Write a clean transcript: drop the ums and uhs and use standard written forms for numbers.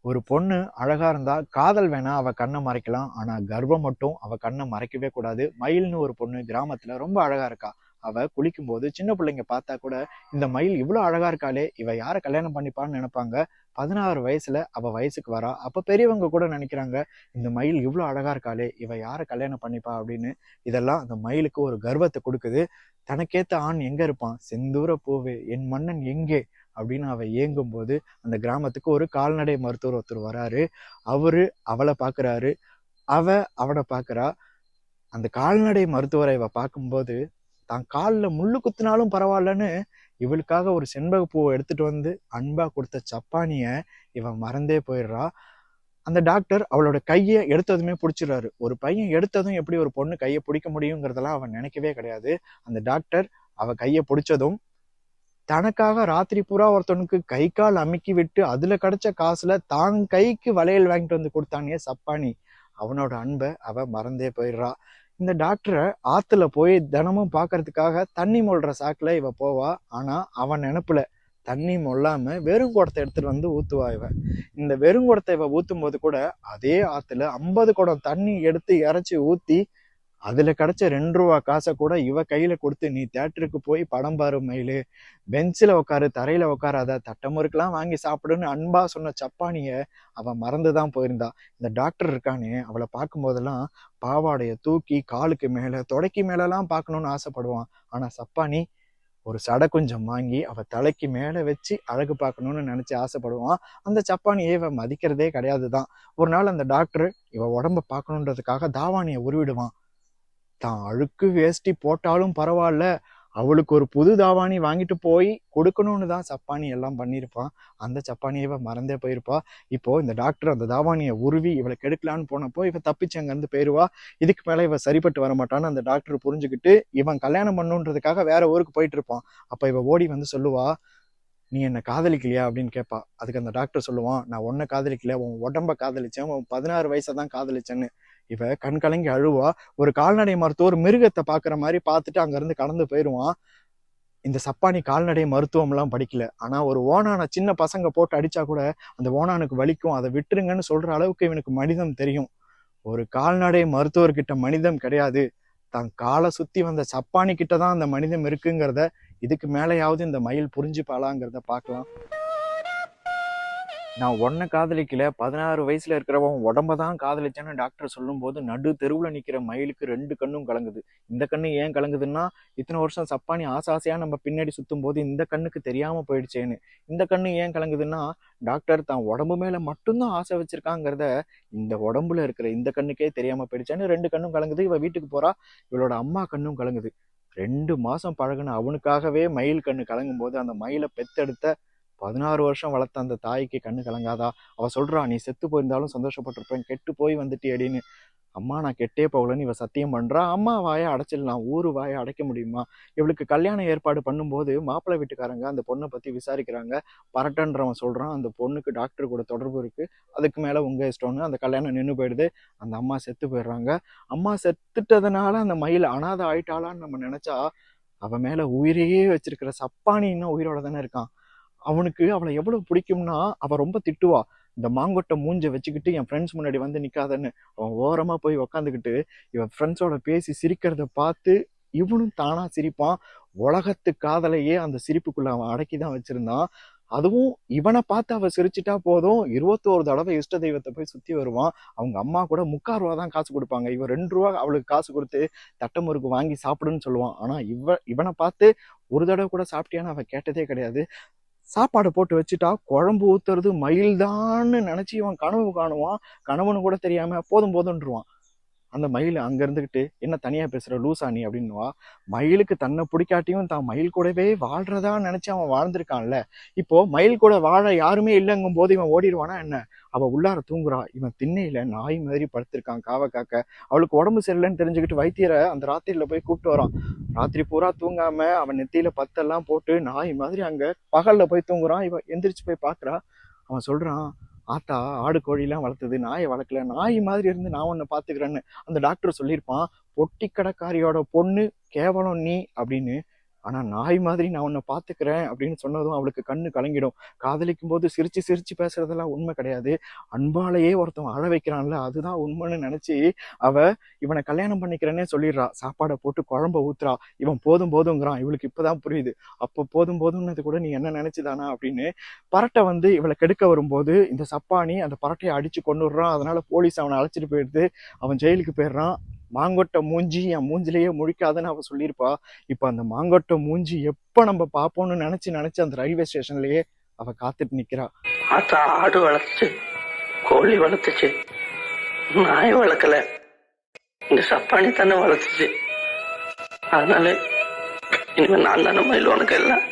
ஒரு பொண்ணு அழகா இருந்தா காதல் வேணா அவ கண்ணை மறைக்கலாம். ஆனா கர்வம் மட்டும் அவ கண்ணை மறைக்கவே கூடாது. மயில்னு ஒரு பொண்ணு கிராமத்துல ரொம்ப அழகா இருக்கா. அவ குளிக்கும் போது சின்ன பிள்ளைங்க பார்த்தா கூட இந்த மயில் இவ்வளவு அழகா இருக்காளே, இவ யார கல்யாணம் பண்ணிப்பான்னு நினைப்பாங்க. 16 வயசுல அவ வயசுக்கு வரா. அப்ப பெரியவங்க கூட நினைக்கிறாங்க, இந்த மயில் இவ்வளவு அழகா இருக்காளே, இவ யார கல்யாணம் பண்ணிப்பா அப்படின்னு. இதெல்லாம் அந்த மயிலுக்கு ஒரு கர்வத்தை கொடுக்குது. தனக்கேத்த ஆண் எங்க இருப்பான், செந்தூர பூவே என் மன்னன் எங்கே அப்படின்னு அவ ஏங்கும் போது அந்த கிராமத்துக்கு ஒரு கால்நடை மருத்துவர் ஒருத்தர் வராரு. அவரு அவளை பாக்குறாரு, அவ அவனை பாக்குறா. அந்த கால்நடை மருத்துவரை இவ பார்க்கும்போது தான் காலில் முள்ளு குத்தினாலும் பரவாயில்லன்னு இவளுக்காக ஒரு செண்பக பூவை எடுத்துட்டு வந்து அன்பா கொடுத்த சப்பானிய இவன் மறந்தே போயிடுறா. அந்த டாக்டர் அவளோட கையை எடுத்ததுமே பிடிச்சிடுறாரு. ஒரு பையன் எடுத்ததும் எப்படி ஒரு பொண்ணு கையை பிடிக்க முடியுங்கிறதெல்லாம் அவன் நினைக்கவே கிடையாது. அந்த டாக்டர் அவ கையை பிடிச்சதும் தனக்காக ராத்திரி பூரா ஒருத்தனுக்கு கை கால் அமுக்கி விட்டு அதுல கிடைச்ச காசுல தான் கைக்கு வளையல் வாங்கிட்டு வந்து கொடுத்தானே சப்பானி, அவனோட அன்பை அவ மறந்தே போயிடுறா. இந்த டாக்டரை ஆத்துல போய் தினமும் பாக்குறதுக்காக தண்ணி மொள்ற சாக்குல இவ போவா. ஆனா அவன் நினைப்புல தண்ணி மொல்லாம வெறும் குடத்தை எடுத்துட்டு வந்து ஊத்துவா இவ. இந்த வெறும் குடத்தை இவ ஊத்தும் போது கூட அதே ஆத்துல 50 குடம் தண்ணி எடுத்து இறைச்சி ஊத்தி அதுல கிடைச்ச 2 ரூபா காசை கூட இவ கையில கொடுத்து, நீ தியேட்டருக்கு போய் படம் பாரு மயிலு, பெஞ்சில உட்காரு, தரையில உட்காராத, தட்டமுறுக்கெல்லாம் வாங்கி சாப்பிடுன்னு அன்பா சொன்ன சப்பானிய அவ மறந்துதான் போயிருந்தா. இந்த டாக்டர் இருக்கானே, அவளை பார்க்கும் போதெல்லாம் பாவாடைய தூக்கி காலுக்கு மேல தொடைக்கு மேலெல்லாம் பார்க்கணும்னு ஆசைப்படுவான். ஆனா சப்பானி ஒரு சடை கொஞ்சம் வாங்கி அவ தலைக்கு மேல வச்சு அழகு பார்க்கணும்னு நினைச்சு ஆசைப்படுவான். அந்த சப்பானியை இவ மதிக்கிறதே கிடையாதுதான். ஒரு நாள் அந்த டாக்டர் இவ உடம்ப பார்க்கணுன்றதுக்காக தாவாணியை உருவிடுவான். தான் அழுக்கு வேஷ்டி போட்டாலும் பரவாயில்ல, அவளுக்கு ஒரு புது தாவாணி வாங்கிட்டு போய் கொடுக்கணும்னு தான் சப்பானி எல்லாம் பண்ணியிருப்பான். அந்த சப்பானியை இவ மறந்தே போயிருப்பா. இப்போ இந்த டாக்டர் அந்த தாவாணியை உருவி இவளை கெடுக்கலான்னு போனப்போ இவ தப்பிச்சு அங்கேருந்து போயிடுவா. இதுக்கு மேல இவ சரிப்பட்டு வர மாட்டான்னு அந்த டாக்டர் புரிஞ்சுக்கிட்டு இவன் கல்யாணம் பண்ணுன்றதுக்காக வேற ஊருக்கு போயிட்டு இருப்பான். அப்ப இவ ஓடி வந்து சொல்லுவா, நீ என்ன காதலிக்கலையா அப்படின்னு கேட்பா. அதுக்கு அந்த டாக்டர் சொல்லுவான், நான் உன்னை காதலிக்கல, உன் உடம்ப காதலிச்சேன், உன் 16 வயசை தான் காதலிச்சேன்னு. இவ கண் கலங்கி அழுவா. ஒரு கால்நடை மருத்துவர் மிருகத்தை பாக்குற மாதிரி பார்த்துட்டு அங்க இருந்து கடந்து போயிடுவான். இந்த சப்பானி கால்நடை மருத்துவம் எல்லாம் படிக்கல. ஆனா ஒரு ஓனான சின்ன பசங்க போட்டு அடிச்சா கூட அந்த ஓனானுக்கு வலிக்கும், அதை விட்டுருங்கன்னு சொல்ற அளவுக்கு இவனுக்கு மனிதம் தெரியும். ஒரு கால்நடை மருத்துவர்கிட்ட மனிதம் கிடையாது, தான் காலை சுத்தி வந்த சப்பானி கிட்டதான் அந்த மனிதம் இருக்குங்கிறத இதுக்கு மேலேயாவது இந்த மயில் புரிஞ்சுப்பாளாங்கிறத பார்க்கலாம். நான் உன்னை காதலிக்கல, 16 வயசுல இருக்கிறவன் உடம்பதான் காதலிச்சேன்னு டாக்டர் சொல்லும் போது நடு தெருவுல நிக்கிற மயிலுக்கு 2 கண்ணும் கலங்குது. இந்த கண்ணு ஏன் கலங்குதுன்னா, இத்தனை வருஷம் சப்பானி ஆசையா நம்ம பின்னாடி சுத்தும் போது இந்த கண்ணுக்கு தெரியாம போயிடுச்சேன்னு. இந்த கண்ணு ஏன் கலங்குதுன்னா, டாக்டர் தான் உடம்பு மேல மட்டும்தான் ஆசை வச்சிருக்காங்கிறத இந்த உடம்புல இருக்கிற இந்த கண்ணுக்கே தெரியாம போயிடுச்சேன்னு 2 கண்ணும் கலங்குது. இவ வீட்டுக்கு போறா, இவளோட அம்மா கண்ணும் கலங்குது. 2 மாசம் பழகுன அவனுக்காகவே மயில் கண்ணு கலங்கும் போது அந்த மயிலை பெத்தெடுத்த 16 வருஷம் வளர்த்த அந்த தாய்க்கு கண்ணு கலங்காதா? அவ சொல்றா, நீ செத்து போயிருந்தாலும் சந்தோஷப்பட்டிருப்பேன், கெட்டு போய் வந்துட்டு அப்படின்னு. அம்மா நான் கெட்டே போகலன்னு இவ சத்தியம் பண்றா. அம்மா வாயை அடைச்சிடலாம், ஊரு வாயை அடைக்க முடியுமா? இவளுக்கு கல்யாணம் ஏற்பாடு பண்ணும்போது மாப்பிள்ளை வீட்டுக்காரங்க அந்த பொண்ணை பத்தி விசாரிக்கிறாங்க. பரட்டன்றவன் சொல்றான், அந்த பொண்ணுக்கு டாக்டர் கூட தொடர்பு இருக்கு, அதுக்கு மேல உங்க இஷ்டம்னு. அந்த கல்யாணம் நின்று போயிடுது. அந்த அம்மா செத்து போயிடுறாங்க. அம்மா செத்துட்டதுனால அந்த மயில் அனாதை ஆயிட்டாளான்னு நம்ம நினைச்சா, அவ மேல உயிரையே வச்சிருக்கிற சப்பானி இன்னும் உயிரோட தானே இருக்கான். அவனுக்கு அவளை எவ்வளவு பிடிக்கும்னா, அவ ரொம்ப திட்டுவா, இந்த மாங்கொட்டை மூஞ்ச வச்சுக்கிட்டு என் ஃப்ரெண்ட்ஸ் முன்னாடி வந்து நிக்காதன்னு. அவன் ஓரமா போய் உக்காந்துக்கிட்டு இவன் ஃப்ரெண்ட்ஸோட பேசி சிரிக்கிறத பார்த்து இவனும் தானா சிரிப்பான். உலகத்து காதலையே அந்த சிரிப்புக்குள்ள அவன் அடக்கிதான் வச்சிருந்தான். அதுவும் இவனை பார்த்து அவ சிரிச்சுட்டா போதும், 21 தடவை இஷ்ட தெய்வத்தை போய் சுத்தி வருவான். அவங்க அம்மா கூட 3/4 ரூபா தான் காசு கொடுப்பாங்க. இவன் 2 ரூபா அவளுக்கு காசு கொடுத்து தட்டமுறுக்கு வாங்கி சாப்பிடுன்னு சொல்லுவான். ஆனா இவனை பார்த்து ஒரு தடவை கூட சாப்பிட்டியான்னு அவ கேட்டதே கிடையாது. சாப்பாடு போட்டு வச்சுட்டா குழம்பு ஊத்துறது மயில்தான்னு நினைச்சு இவன் கனவு காணுவான். கனவுன்னு கூட தெரியாம போதும் போதுன்றுவான். அந்த மயில் அங்க இருந்துகிட்டு, என்ன தனியா பேசுற லூசா நீ அப்படின்னுவா. மயிலுக்கு தன்னை பிடிக்காட்டியும் தான் மயில் கூடவே வாழ்றதா நினைச்சு அவன் வாழ்ந்திருக்கான்ல. இப்போ மயில் கூட வாழ யாருமே இல்லைங்கும் போது இவன் ஓடிடுவானா என்ன? அவ உள்ளார தூங்குறா, இவன் திண்ணையில நாய் மாதிரி படுத்திருக்கான் காவ காக்க. அவளுக்கு உடம்பு சரியில்லைன்னு தெரிஞ்சுக்கிட்டு வைத்தியரை அந்த ராத்திரியில போய் கூப்பிட்டு வரான். ராத்திரி பூரா தூங்காம அவன் நெத்தியில பத்தெல்லாம் போட்டு நாய் மாதிரி அங்க பகல்ல போய் தூங்குறான். இவன் எந்திரிச்சு போய் பாக்குறா. அவன் சொல்றான், ஆத்தா ஆடு கோழிலாம் வளர்த்தது, நாயை வளர்க்கல, நாய் மாதிரி இருந்து நான் உன்னை பாத்துக்கிறேன்னு. அந்த டாக்டர் சொல்லியிருப்பான், பொட்டி கடைக்காரியோட பொண்ணு கேவலம் நீ அப்படின்னு. ஆனா நாய் மாதிரி நான் உன்னை பாத்துக்கிறேன் அப்படின்னு சொன்னதும் அவளுக்கு கண்ணு கலங்கிடும். காதலிக்கும் போது சிரிச்சு சிரிச்சு பேசுறதெல்லாம் உண்மை கிடையாது. அன்பாலேயே ஒருத்தன் அழ வைக்கிறான்ல, அதுதான் உண்மைன்னு நினைச்சு அவ இவனை கல்யாணம் பண்ணிக்கிறேன்னே சொல்லிடுறா. சாப்பாடை போட்டு குழம்ப ஊத்துறா. இவன் போதும் போதுங்கிறான். இவளுக்கு இப்பதான் புரியுது. அப்போ போதும் போதும்னது கூட நீ என்ன நினைச்சுதானா அப்படின்னு. பரட்டை இவளை கெடுக்க வரும்போது இந்த சப்பானி அந்த பரட்டையை அடிச்சு கொண்டுடுறான். அதனால போலீஸ் அவனை அழைச்சிட்டு போயிடுது. அவன் ஜெயிலுக்கு போயிடுறான். மாங்கொட்டை மூஞ்சி என் மூஞ்சிலேயே முழிக்காதுன்னு அவ சொல்லியிருப்பா. இப்ப அந்த மாங்கொட்டை மூஞ்சி எப்ப நம்ம பார்ப்போம்னு நினைச்சு நினைச்சு அந்த ரயில்வே ஸ்டேஷன்லயே அவ காத்துட்டு நிக்கிறா. ஆடு வளர்த்துச்சு, கோழி வளர்த்துச்சு, நாய் வளர்க்கல, இந்த சப்பானி தானே வளர்த்துச்சு. அதனால இனிமே நான் தானே மயில் உனக்கு எல்லாம்.